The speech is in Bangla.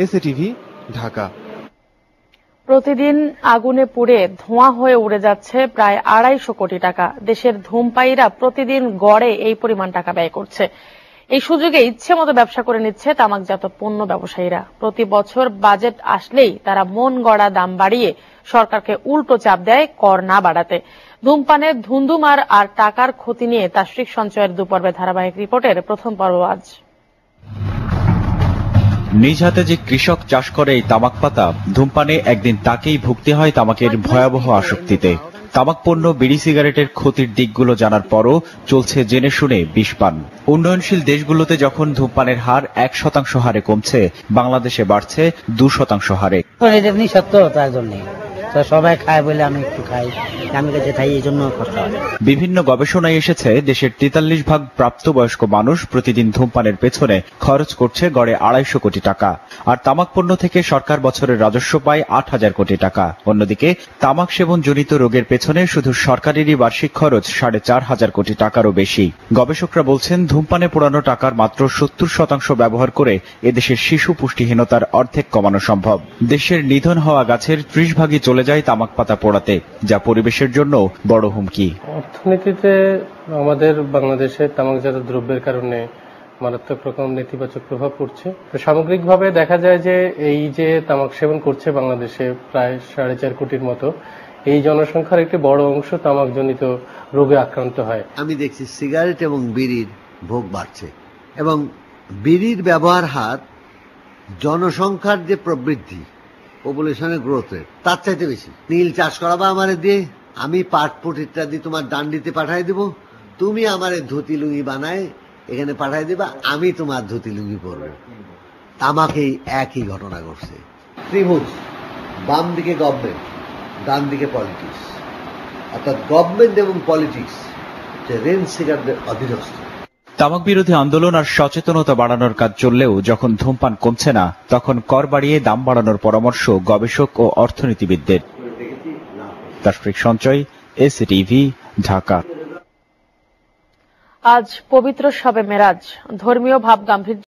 এসএটিভি, ঢাকা। প্রতিদিন আগুনে পুড়ে ধোঁয়া হয়ে উড়ে যাচ্ছে প্রায় 250 কোটি টাকা। দেশের ধূমপায়ীরা প্রতিদিন গড়ে এই পরিমাণ টাকা ব্যয় করছে। এই সুযোগে ইচ্ছে মতো ব্যবসা করে নিচ্ছে তামাকজাত পণ্য ব্যবসায়ীরা। প্রতি বছর বাজেট আসলেই তারা মন গড়া দাম বাড়িয়ে সরকারকে উল্টো চাপ দেয় কর না বাড়াতে। ধূমপানের ধুন্ধুমার আর টাকার ক্ষতি নিয়ে তাসরিক সঞ্চয়ের দুপর্বে ধারাবাহিক রিপোর্টের প্রথম পর্ব আজ। নিজ হাতে যে কৃষক চাষ করে এই তামাক পাতা, ধূমপানে একদিন তাকেই ভুগতে হয় তামাকের ভয়াবহ আসক্তিতে। তামাক পণ্য, বিড়ি, সিগারেটের ক্ষতির দিকগুলো জানার পরও চলছে জেনে শুনে বিষপান। উন্নয়নশীল দেশগুলোতে যখন ধূমপানের হার 1% হারে কমছে, বাংলাদেশে বাড়ছে 2% হারে। তার জন্য সবাই খায় বলে আমি একটু খাই, আমি কাছে খাই, এই জন্য কষ্ট হয়। বিভিন্ন গবেষণায় এসেছে দেশের 43% প্রাপ্তবয়স্ক মানুষ প্রতিদিন ধূমপানের পেছনে খরচ করছে গড়ে 250 কোটি টাকা। আর তামাক পণ্য থেকে সরকার বছরের রাজস্ব পায় 8000 কোটি টাকা। অন্যদিকে তামাক সেবন জনিত রোগের পেছনে শুধু সরকারেরই বার্ষিক খরচ 4500 কোটি টাকারও বেশি। গবেষকরা বলছেন, ধূমপানে পোড়ানো টাকার মাত্র 70% ব্যবহার করে এদেশের শিশু পুষ্টিহীনতার অর্ধেক কমানো সম্ভব। দেশের নিধন হওয়া গাছের 30% চলে যায় তামাক পাতা পোড়াতে, যা পরিবেশের জন্য বড় হুমকি। অর্থনীতিতে আমাদের বাংলাদেশে তামাকজাত দ্রব্যের কারণে মারাত্মক রকম নেতিবাচক প্রভাব পড়ছে। সামগ্রিকভাবে দেখা যায় যে এই যে তামাক সেবন করছে বাংলাদেশে প্রায় 4.5 কোটির মতো, এই জনসংখ্যার একটি বড় অংশ তামাকজনিত রোগে আক্রান্ত হয়। আমি দেখছি সিগারেট এবং বিড়ির ভোগ বাড়ছে এবং বিড়ির ব্যবহার হার জনসংখ্যার যে প্রবৃদ্ধি, পপুলেশনের গ্রোথ রেট, তার চাইতে বেশি। নীল চাষ করাবা আমারে দিয়ে, আমি পাটপুট ইত্যাদি তোমার ডান্ডিতে পাঠাই দেব, তুমি আমারে ধুতি লুঙ্গি বানায় এখানে পাঠাই দেবা, আমি তোমার ধুতি লুঙ্গি পরবো। আমাকে একই ঘটনা ঘটছে। ত্রিভুজ, বাম দিকে গভর্নমেন্ট, ডান দিকে পলিটিক্স, অর্থাৎ গভর্নমেন্ট এবং পলিটিক্স যে রেঞ্জ সিগারদের অধীনস্থ। তামাক বিরোধী আন্দোলন আর সচেতনতা বাড়ানোর কাজ চললেও যখন ধূমপান কমছে না, তখন কর বাড়িয়ে দাম বাড়ানোর পরামর্শ গবেষক ও অর্থনীতিবিদদের। তাসরিক সঞ্চয়, এসটিভি, ঢাকা। আজ পবিত্র শবে মেরাজ। ধর্মীয় ভাব গাম্ভীর্য